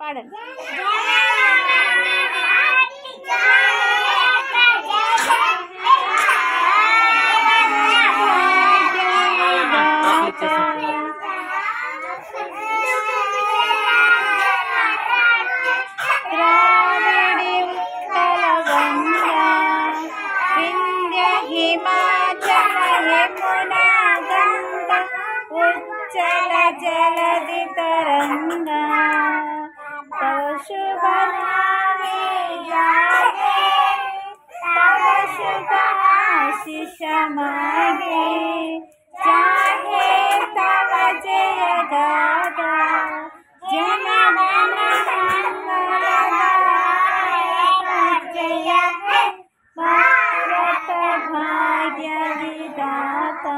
పాడండి. उच्चल जलधि तरंगा तव शुभ नामे जागे तव शुभ आशीष मागे चाहे तव जय गाथा जन गण मंगल जय हे भारत भाग्य विधाता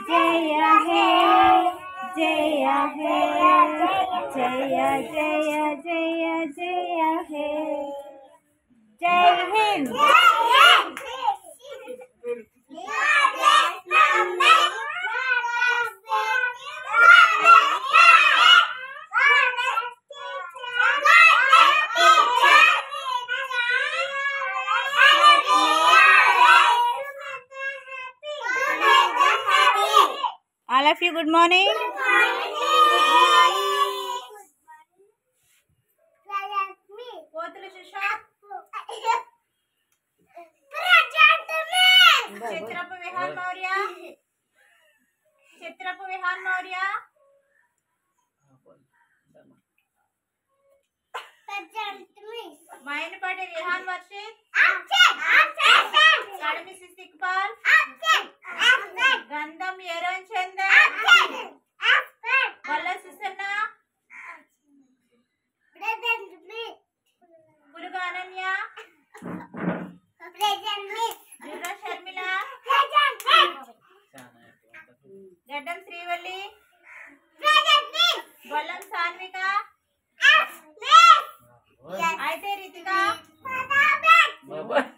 जय हे जय हे जय जय जय जय हे जय Hind. All of you, good morning. Chitrapu Vihan Maurya. Chitrapu Vihan Maurya. Mayinpati Vihan Varshit. Kadmi Istiqbal. Gandham Yaron Chandan. Valla Susanna. Puluga Ananya. Jura Sharmila. Gaddam Srivalli. Vallam Sanvika. Aite Ritika.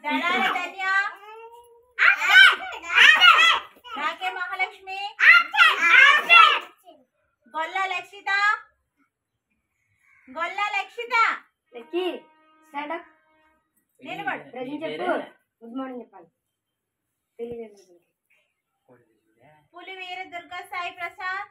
Dadala Danya. Nake Mahalakshmi. Golla Lakshita. Golla Lakshita. Laki, stand up. Nilabadu. Present cheppu. Good morning cheppali. Puli Veera Durga Sai Prasad.